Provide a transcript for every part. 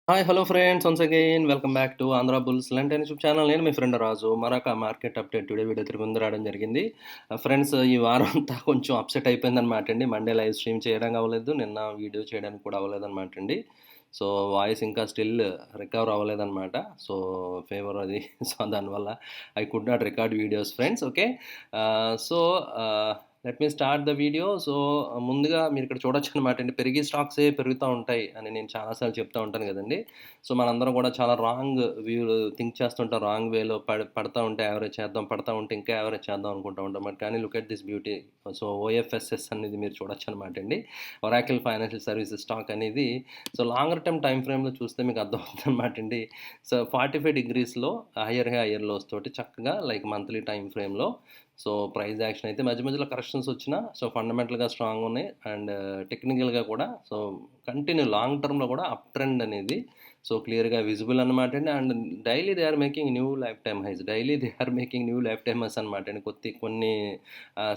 Hi! Hello friends. Once again welcome back to Andhra bulls London YouTube channel. నేను మీ friend రాజు. మరొక market update today video తిరిగి ముందు రావడం జరిగింది. ఫ్రెండ్స్, ఈ వారం అంతా కొంచెం అప్సెట్ అయిపోయిందనమాట అండి. మండే లైవ్ స్ట్రీమ్ చేయడానికి అవ్వలేదు. నిన్న వీడియో చేయడానికి కూడా అవ్వలేదనమాట అండి. సో, వాయిస్ ఇంకా స్టిల్ రికవర్ అవ్వలేదనమాట. సో, ఫీవర్ అది. సో, దానివల్ల I could not record videos friends. Okay. So, let me start the video. So, ముందుగా మీరు ఇక్కడ చూడొచ్చనమాట అండి. పెరిగే స్టాక్సే పెరుగుతా ఉంటాయి అని నేను చాలా సార్లు చెప్తా ఉంటాను గదండీ! సో, మనందరం కూడా చాలా రాంగ్ థింక్ చేస్తుంటాం. రాంగ్ వేలో పడతా ఉంటే యావరేజ్ చేద్దాం, పడతా ఉంటే ఇంకా యావరేజ్ చేద్దాం అనుకుంటా ఉంటాం. బట్ కానీ look at this beauty. So, OFSS అనేది మీరు చూడొచ్చనమాట అండి. ఒరాకిల్ ఫైనాన్షియల్ సర్వీసెస్ స్టాక్ అనేది సో, లాంగర్ టర్మ్ టైమ్ ఫ్రేమ్‌లో చూస్తే మీకు అర్థమవుతుందనమాట అండి. సో, 45 డిగ్రీస్‌లో హైయర్ హై, హైయర్ లోస్ తోటి చక్కగా లైక్ మంత్లీ టైమ్ ఫ్రేమ్‌లో సో, ప్రైస్ యాక్షన్ అయితే మధ్య మధ్యలో కరెక్షన్స్ వచ్చినా సో, ఫండమెంటల్‌గా స్ట్రాంగ్ ఉన్నాయి. అండ్ టెక్నికల్‌గా కూడా సో, కంటిన్యూ లాంగ్ టర్మ్‌లో కూడా అప్ ట్రెండ్ అనేది సో, క్లియర్‌గా విజిబుల్ అనమాట అండి. And daily they are making new life time highs. Daily they are making new life time highs అనమాట అండి. కొన్ని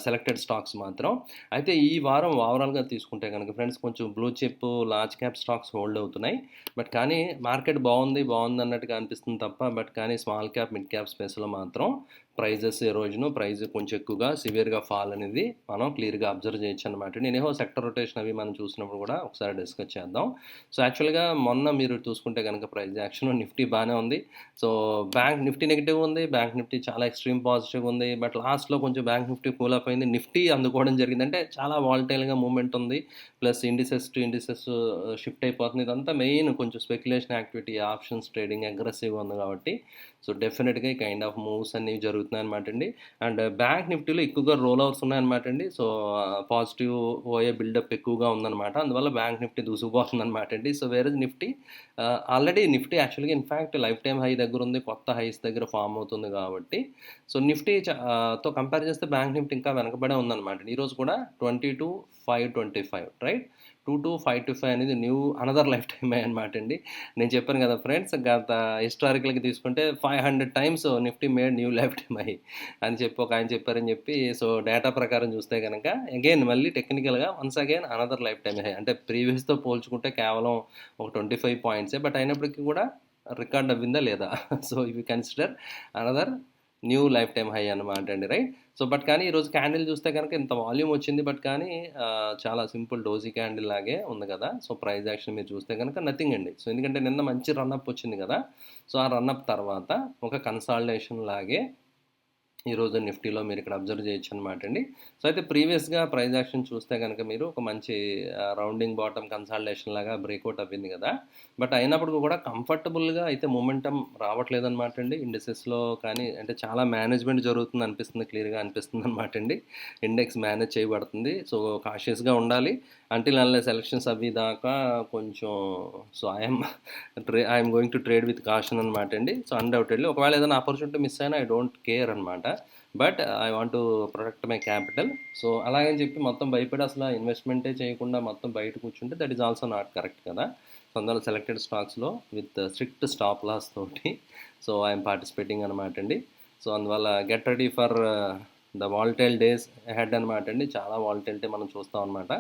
సెలెక్టెడ్ స్టాక్స్ మాత్రం. అయితే ఈ వారం ఓవరాల్‌గా తీసుకుంటే గనుక ఫ్రెండ్స్ కొంచెం blue chip, large cap stocks hold అవుతున్నాయి. బట్ కానీ మార్కెట్ బాగుంది అన్నట్టుగా అనిపిస్తుంది తప్ప బట్ కానీ స్మాల్ క్యాప్, మిడ్ క్యాప్ స్పేస్‌లో మాత్రం ప్రైజెస్ ఎరోజను, ప్రైస్ కొంచెం ఎక్కువగా సివియర్‌గా ఫాల్ అనేది మనం క్లియర్‌గా అబ్జర్వ్ చేయొచ్చనమాట. నేనేమో సెక్టర్ రొటేషన్ అవి మనం చూసినప్పుడు కూడా ఒకసారి డిస్కస్ చేద్దాం. సో, యాక్చువల్‌గా మొన్న మీరు చూసుకుంటే గనక ప్రైస్ యాక్షన్ నిఫ్టీ బానే ఉంది. సో, బ్యాంక్ నిఫ్టీ నెగెటివ్ ఉంది. బ్యాంక్ నిఫ్టీ చాలా ఎక్స్‌ట్రీమ్ పాజిటివ్‌గా ఉంది. బట్ లాస్ట్‌లో కొంచెం బ్యాంక్ నిఫ్టీ కూల్ ఆఫ్ అయింది. నిఫ్టీ అందుకోవడం జరిగింది. అంటే చాలా వాలటైల్‌గా మూవ్‌మెంట్ ఉంది. Plus indices to indices shift అయిపోతుంది. ఇదంతా మెయిన్ కొంచెం స్పెక్యులేషన్ యాక్టివిటీ, ఆప్షన్స్ ట్రేడింగ్ అగ్రెసివ్‌గా ఉంది కాబట్టి సో, డెఫినిట్‌గా ఈ కైండ్ ఆఫ్ మూవ్స్ అనేవి జరుగుతున్నాయన్నమాట అండి. అండ్ బ్యాంక్ నిఫ్టీలో ఎక్కువగా రోల్ ఓవర్స్ ఉన్నాయన్నమాట అండి. సో, పాజిటివ్ ఓఏ బిల్డప్ ఎక్కువగా ఉందన్నమాట. అందువల్ల బ్యాంక్ నిఫ్టీ దూసుకుపోతుందన్నమాట అండి. సో, వేరేజ్ నిఫ్టీ ఆల్రెడీ నిఫ్టీ యాక్చువల్‌గా ఇన్‌ఫాక్ట్ లైఫ్ టైమ్ హై దగ్గర ఉంది. కొత్త హైస్ దగ్గర ఫార్మ్ అవుతుంది కాబట్టి సో, నిఫ్టీ తో కంపేర్ చేస్తే బ్యాంక్ నిఫ్టీ ఇంకా వెనకబడే ఉందన్నమాట. ఈరోజు కూడా 22,525 రైట్. 22,525 అనేది new another life time high అనమాట అండి. నేను చెప్పాను కదా ఫ్రెండ్స్, గత హిస్టారికల్‌గా తీసుకుంటే 500 times Nifty made new life time high అని చెప్పి ఒక ఆయన చెప్పారని చెప్పి సో, డేటా ప్రకారం చూస్తే గనక అగైన్ మళ్ళీ టెక్నికల్‌గా once again another life time high. అంటే ప్రీవియస్‌తో పోల్చుకుంటే కేవలం ఒక 25 పాయింట్సే. బట్ అయినప్పటికీ కూడా రికార్డ్ అవ్విందా లేదా? So, if you consider another new life time high అనమాట అండి. రైట్. సో, బట్ కానీ ఈరోజు క్యాండిల్ చూస్తే కనుక ఇంత వాల్యూమ్ వచ్చింది. బట్ కానీ చాలా సింపుల్ డోజీ క్యాండిల్ లాగే ఉంది కదా! సో, ప్రైస్ యాక్షన్ మీరు చూస్తే కనుక నథింగ్ అండి. సో, ఎందుకంటే నిన్న మంచి రన్అప్ వచ్చింది కదా! సో, ఆ రన్అప్ తర్వాత ఒక కన్సాలిడేషన్ లాగే ఈరోజు నిఫ్టీలో మీరు ఇక్కడ అబ్జర్వ్ చేయొచ్చు అనమాట అండి. సో, అయితే ప్రీవియస్‌గా ప్రైస్ యాక్షన్ చూస్తే కనుక మీరు ఒక మంచి రౌండింగ్ బాటమ్ కన్సాలిడేషన్ లాగా బ్రేక్అవుట్ అవ్వింది కదా! బట్ అయినప్పటికి కూడా కంఫర్టబుల్‌గా అయితే మొమెంటమ్ రావట్లేదనమాట అండి. ఇండిసెస్‌లో కానీ అంటే చాలా మేనేజ్‌మెంట్ జరుగుతుంది అనిపిస్తుంది. క్లియర్‌గా అనిపిస్తుందనమాట అండి. ఇండెక్స్ మేనేజ్ చేయబడుతుంది. సో, కాషియస్‌గా ఉండాలి. అంటిల్ అన్లెస్ ఎలక్షన్స్ అవి దాకా కొంచెం so, I'm going to trade with caution అనమాట అండి. సో, అన్‌డౌటెడ్‌లీ ఒకవేళ ఏదైనా ఆపర్చునిటీ మిస్ అయినా ఐ డోంట్ కేర్ అనమాట. But I want to protect my capital. So, అలాగని చెప్పి మొత్తం భయపడి అసలు ఇన్వెస్ట్మెంటే చేయకుండా మొత్తం బయట కూర్చుంటే that is also not correct కదా! సో, అందువల్ల సెలెక్టెడ్ స్టాక్స్‌లో విత్ స్ట్రిక్ట్ స్టాప్ లాస్ తోటి సో, ఐఎమ్ పార్టిసిపేటింగ్ అనమాట అండి. సో, అందువల్ల get ready for the volatile days ahead అనమాట అండి. చాలా వాలటైలిటీ మనం చూస్తాం అనమాట.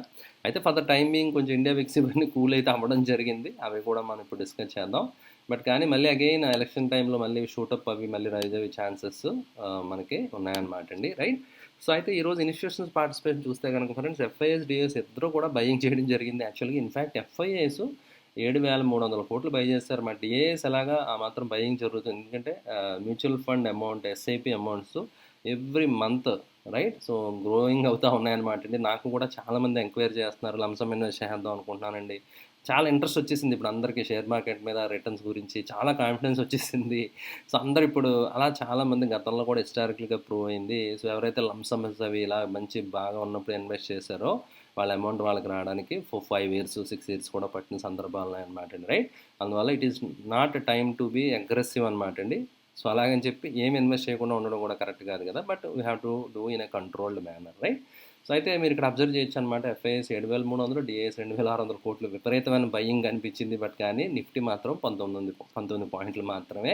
అయితే ఫర్ ద టైమ్ బీయింగ్ కొంచెం ఇండియా విక్స్ ఇవన్నీ కూల్ అయితే అవ్వడం జరిగింది. అవి కూడా మనం ఇప్పుడు డిస్కస్ చేద్దాం. బట్ కానీ మళ్ళీ అగైన్ ఎలక్షన్ టైంలో మళ్ళీ షూటప్ అవి మళ్ళీ రైజ్ అయ్యే ఛాన్సెస్ మనకి ఉన్నాయన్నమాట అండి. రైట్. సో, అయితే ఈరోజు ఇన్స్టిట్యూషన్స్ పార్టిసిపేషన్ చూస్తే కనుక ఫ్రెండ్స్ ఎఫ్ఐఎస్, డిఎస్ ఇద్దరు కూడా బయింగ్ చేయడం జరిగింది. యాక్చువల్‌గా ఇన్ఫాక్ట్ ఎఫ్ఐఎస్ 7,300 కోట్లు బై చేశారు. మరి డిఏఎస్ ఎలాగా ఆ మాత్రం బయింగ్ జరుగుతుంది. ఎందుకంటే mutual fund amount, SIP amounts every month right. So, growing అవుతా ఉన్నాయన్నమాట అండి. నాకు కూడా చాలామంది ఎంక్వైరీ చేస్తున్నారు. లంసమ్ ఇన్వెస్ట్ చేద్దాం అనుకుంటున్నానండి. చాలా ఇంట్రెస్ట్ వచ్చేసింది ఇప్పుడు అందరికీ షేర్ మార్కెట్ మీద రిటర్న్స్ గురించి. చాలా కాన్ఫిడెన్స్ వచ్చేసింది. సో, అందరూ ఇప్పుడు అలా చాలామంది గతంలో కూడా హిస్టారికల్‌గా ప్రూవ్ అయింది. సో, ఎవరైతే లంసమ్స్ అవి ఇలా మంచి బాగా ఉన్నప్పుడు ఇన్వెస్ట్ చేశారో వాళ్ళ అమౌంట్ వాళ్ళకి రావడానికి 5 ఇయర్స్, 6 ఇయర్స్ కూడా పట్టిన సందర్భాలు ఉన్నాయన్నమాట అండి. రైట్. అందువల్ల it is not time to be aggressive అనమాట అండి. సో, అలాగని చెప్పి ఏమి ఇన్వెస్ట్ చేయకుండా ఉండడం కూడా కరెక్ట్ కాదు కదా! But we have to do in a controlled manner right. So, అయితే మీరు ఇక్కడ అబ్జర్వ్ చేయొచ్చు అనమాట. ఎఫ్ఐఎస్ 7,300, డిఏఎస్ 2,600 కోట్లు విపరీతమైన బయింగ్ కనిపించింది. బట్ కానీ నిఫ్టీ మాత్రం 19 పాయింట్లు మాత్రమే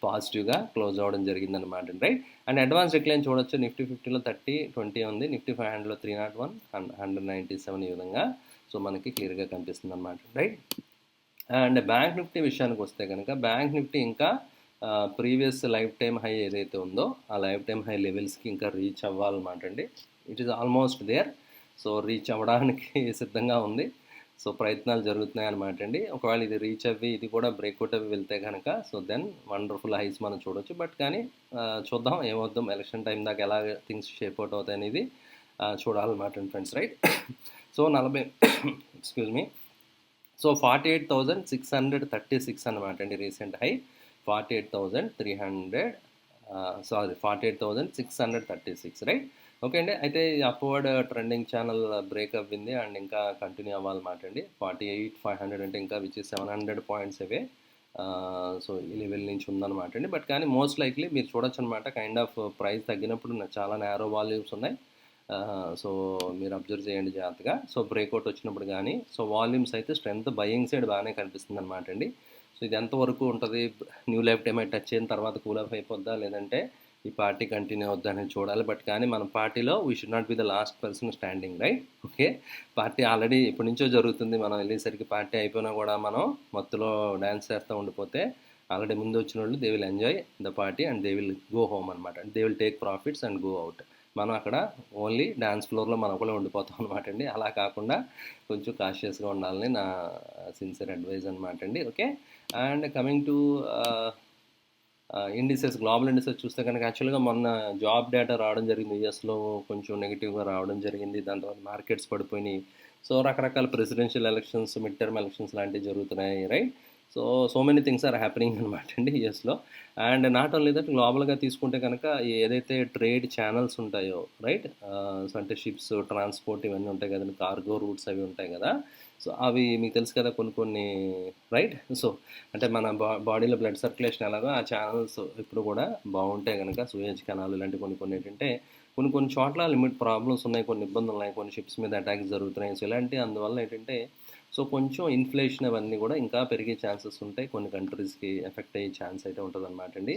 పాజిటివ్‌గా క్లోజ్ అవ్వడం జరిగిందనమాట రైట్. అండ్ అడ్వాన్స్ డిక్లైన్ చూడొచ్చు. నిఫ్టీ 50లో 30, 20 ఉంది. నిఫ్టీ 500లో 301 అండ్ 197 ఈ విధంగా సో, మనకి క్లియర్‌గా కనిపిస్తుందనమాట రైట్. అండ్ బ్యాంక్ నిఫ్టీ విషయానికి వస్తే కనుక బ్యాంక్ నిఫ్టీ ఇంకా ప్రీవియస్ లైఫ్ టైమ్ హై ఏదైతే ఉందో ఆ లైఫ్ టైమ్ హై లెవెల్స్కి ఇంకా రీచ్ అవ్వాలన్నమాట అండి. It is almost there. So reach అవ్వడానికి సిద్ధంగా ఉంది. సో ప్రయత్నాలు జరుగుతున్నాయి అనమాట అండి. ఒకవేళ ఇది రీచ్ అవ్వి ఇది కూడా బ్రేక్అవుట్ అవి వెళ్తే కనుక సో దెన్ వండర్ఫుల్ హైస్ మనం చూడొచ్చు. బట్ కానీ చూద్దాం ఏమవుద్దాం, ఎలక్షన్ టైం దాకా ఎలా థింగ్స్ షేప్ అవుట్ అవుతాయి అనేది చూడాలన్నమాట అండి friends, right. So 40 excuse me. So 48,636 అనమాట అండి recent high. 48,300 sorry 48,636, right. Okay అండి. అయితే అప్వర్డ్ ట్రెండింగ్ ఛానల్ బ్రేక్ అవ్వింది అండ్ ఇంకా కంటిన్యూ అవ్వాలన్నమాట అండి. 48,500 అంటే ఇంకా which is 700 points away. So ఈ లెవెల్ నుంచి ఉందన్నమాట అండి. బట్ కానీ మోస్ట్ లైక్లీ మీరు చూడొచ్చు అనమాట, కైండ్ ఆఫ్ ప్రైస్ తగ్గినప్పుడు చాలా నేరో వాల్యూమ్స్ ఉన్నాయి. సో మీరు అబ్జర్వ్ చేయండి జాగ్రత్తగా. సో బ్రేక్అవుట్ వచ్చినప్పుడు కానీ సో వాల్యూమ్స్ అయితే స్ట్రెంత్ బయింగ్ సైడ్ బాగానే కనిపిస్తుంది అనమాట అండి. సో ఇది ఎంతవరకు ఉంటుంది, న్యూ లైఫ్ టైం టచ్ అయిన తర్వాత కూల్ ఆఫ్ అయిపోద్దా లేదంటే ఈ పార్టీ కంటిన్యూ అవుద్దా అనేది చూడాలి. బట్ కానీ మన పార్టీలో we should not be the last person standing, right. Okay, party already ఎప్పటి నుంచో జరుగుతుంది. మనం వెళ్ళేసరికి పార్టీ అయిపోయినా కూడా మనం మత్తులో డ్యాన్స్ చేస్తూ ఉండిపోతే ఆల్రెడీ ముందు వచ్చిన వాళ్ళు they will enjoy the party and they will go home అనమాట. They will take profits and go out. మనం అక్కడ ఓన్లీ డ్యాన్స్ ఫ్లోర్లో మనం ఒకటే ఉండిపోతాం అనమాట అండి. అలా కాకుండా కొంచెం కాషియస్గా ఉండాలని నా సిన్సియర్ అడ్వైజ్ అనమాట అండి. Okay, and coming to indices, global indices చూస్తే కనుక యాక్చువల్గా మొన్న జాబ్ డేటా రావడం జరిగింది. యూఎస్లో కొంచెం నెగిటివ్గా రావడం జరిగింది. దాని తర్వాత మార్కెట్స్ పడిపోయినాయి. సో రకరకాల presidential elections, mid term elections లాంటివి జరుగుతున్నాయి, right. So many things are happening అనమాట అండి యూఎస్లో. అండ్ నాట్ ఓన్లీ దట్, గ్లోబల్గా తీసుకుంటే కనుక ఏదైతే ట్రేడ్ ఛానల్స్ ఉంటాయో, రైట్, సో అంటే షిప్స్, ట్రాన్స్పోర్ట్ ఇవన్నీ ఉంటాయి కదండి, కార్గో రూట్స్ అవి ఉంటాయి కదా. సో అవి మీకు తెలుసు కదా కొన్ని రైట్. సో అంటే మన బాడీలో బ్లడ్ సర్క్యులేషన్ ఎలాగో ఆ ఛానల్స్ ఇప్పుడు కూడా బాగుంటాయి కనుక సూయేజ్ కెనాల్ ఇలాంటి కొన్ని ఏంటంటే కొన్ని చోట్ల లిమిట్ ప్రాబ్లమ్స్ ఉన్నాయి, కొన్ని ఇబ్బందులు ఉన్నాయి, కొన్ని షిప్స్ మీద అటాక్స్ జరుగుతున్నాయి. సో ఇలాంటి అందువల్ల ఏంటంటే సో కొంచెం ఇన్ఫ్లేషన్ అవన్నీ కూడా ఇంకా పెరిగే ఛాన్సెస్ ఉంటాయి. కొన్ని కంట్రీస్కి ఎఫెక్ట్ అయ్యే ఛాన్స్ అయితే ఉంటుంది అనమాట అండి.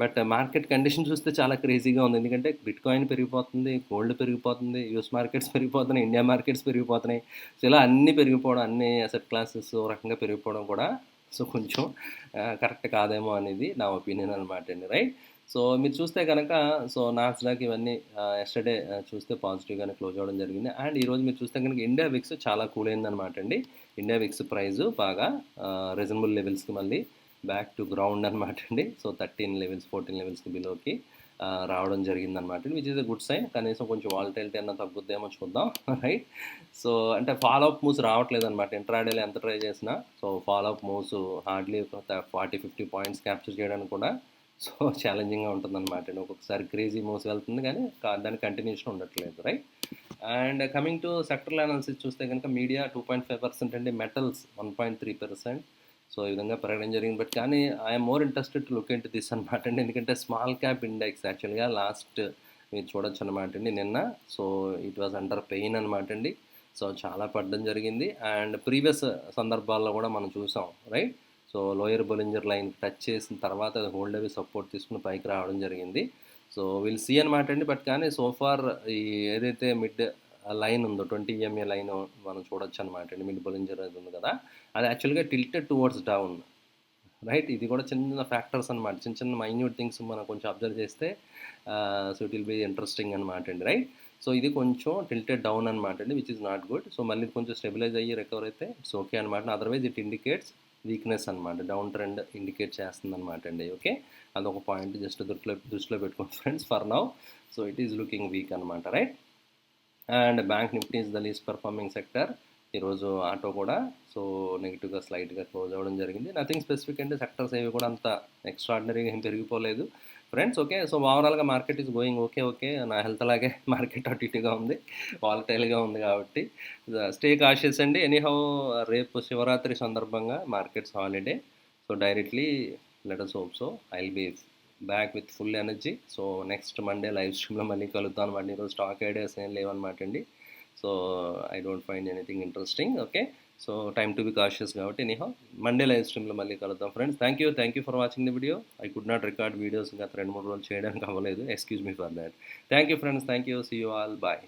బట్ మార్కెట్ కండిషన్ చూస్తే చాలా క్రేజీగా ఉంది. ఎందుకంటే బిట్ కాయిన్ పెరిగిపోతుంది, గోల్డ్ పెరిగిపోతుంది, యూఎస్ మార్కెట్స్ పెరిగిపోతున్నాయి, ఇండియా మార్కెట్స్ పెరిగిపోతున్నాయి. సో ఇలా అన్నీ పెరిగిపోవడం, అన్ని అసెట్ క్లాసెస్ రకంగా పెరిగిపోవడం కూడా సో కొంచెం కరెక్ట్ కాదేమో అనేది నా ఒపీనియన్ అనమాట అండి, రైట్. సో మీరు చూస్తే కనుక సో నాస్డాక్ ఇవన్నీ ఎస్టర్డే చూస్తే పాజిటివ్గానే క్లోజ్ అవ్వడం జరిగింది. అండ్ ఈరోజు మీరు చూస్తే కనుక ఇండియా విక్స్ చాలా కూల్ అయిందనమాట అండి. ఇండియా విక్స్ ప్రైస్ బాగా రీజనబుల్ లెవెల్స్కి మళ్ళీ బ్యాక్ టు గ్రౌండ్ అనమాట అండి. సో 13 లెవెల్స్ 14 లెవెల్స్కి బిలోకి రావడం జరిగిందనమాట, which is a good sign. కనీసం కొంచెం వాలటిలిటీ అన్న తగ్గుద్దేమో చూద్దాం, రైట్. సో అంటే ఫాలో అప్ మూవ్స్ రావట్లేదు అనమాట. ఇంట్రాడేలో ఎంత ట్రై చేసినా so follow up moves hardly 40-50 points capture చేయడానికి కూడా సో ఛాలెంజింగ్గా ఉంటుందన్నమాట అండి. ఒక్కొక్కసారి క్రేజీ మూవ్స్ వెళ్తుంది కానీ దాని కంటిన్యూషన్ ఉండట్లేదు, right. And coming to sectoral analysis చూస్తే కనుక మీడియా 2.5% అండి, మెటల్స్ 1.3%. సో ఈ విధంగా పెరగడం జరిగింది. బట్ కానీ I'm more interested to look into this అనమాట అండి. ఎందుకంటే స్మాల్ క్యాప్ ఇండెక్స్ యాక్చువల్గా లాస్ట్ మీరు చూడొచ్చు అనమాట అండి నిన్న. So it was under pain అనమాట అండి. సో చాలా పడడం జరిగింది. అండ్ ప్రీవియస్ సందర్భాల్లో కూడా మనం చూసాం, right. So lower Bollinger line touch చేసిన తర్వాత అది హోల్డ్ అవి సపోర్ట్ తీసుకుని పైకి రావడం జరిగింది. సో విల్ సీ అనమాట అండి. బట్ కానీ సోఫార్ ఈ ఏదైతే మిడ్ లైన్ ఉందో 20 EMA లైన్ మనం చూడొచ్చు అనమాట అండి. మిడ్ బొలింజర్ అది ఉంది కదా, అది యాక్చువల్గా టిల్టెడ్ టువర్డ్స్ డౌన్, రైట్. ఇది కూడా చిన్న ఫ్యాక్టర్స్ అనమాట, చిన్న మైన్యూట్ థింగ్స్ మనం కొంచెం అబ్జర్వ్ చేస్తే so it will be interesting అనమాట అండి, రైట్. సో ఇది కొంచెం టిల్టెడ్ డౌన్ అనమాట అండి, which is not good. So మళ్ళీ కొంచెం స్టెబిలైజ్ అయ్యి రికవర్ అయితే ఇట్స్ ఓకే అనమాట. అదర్వైజ్ ఇట్ ఇండికేట్స్ వీక్నెస్ అనమాట, డౌన్ ట్రెండ్ ఇండికేట్ చేస్తుంది అనమాట అండి. ఓకే, అదొక పాయింట్ జస్ట్ దృష్టిలో పెట్టుకోండి friends for now. So it is looking weak అనమాట, right. And bank Nifty is the least performing sector. ఈరోజు ఆటో కూడా సో నెగిటివ్గా స్లైట్గా క్లోజ్ అవ్వడం జరిగింది. నథింగ్ స్పెసిఫిక్ అంటే సెక్టర్స్ ఏవి కూడా అంత ఎక్స్ట్రాడినరీగా ఏం పెరిగిపోలేదు ఫ్రెండ్స్. ఓకే, సో ఓవరాల్గా మార్కెట్ ఈజ్ గోయింగ్ ఓకే. నా హెల్త్ అలాగే మార్కెట్ అటు ఇటుగా ఉంది, వాలటైల్గా ఉంది కాబట్టి స్టే కాషియస్ అండి. ఎనీహౌ రేపు శివరాత్రి సందర్భంగా markets holiday. So directly let us hope so. I'll be back with full energy. So next Monday live స్ట్రీమ్లో మళ్ళీ కలుద్దాం అనమాట. ఈరోజు స్టాక్ ఐడియాస్ ఏం లేవన్నమాట అండి. So I don't find anything interesting. Okay, so time to be cautious కాబట్టి anyhow Monday live స్ట్రీమ్లో మళ్ళీ కలుద్దాం friends. Thank you for watching the video. I could not record videos గత 2-3 రోజులు చేయడానికి అవ్వలేదు, excuse me for that. Thank you friends, thank you, see you all, bye.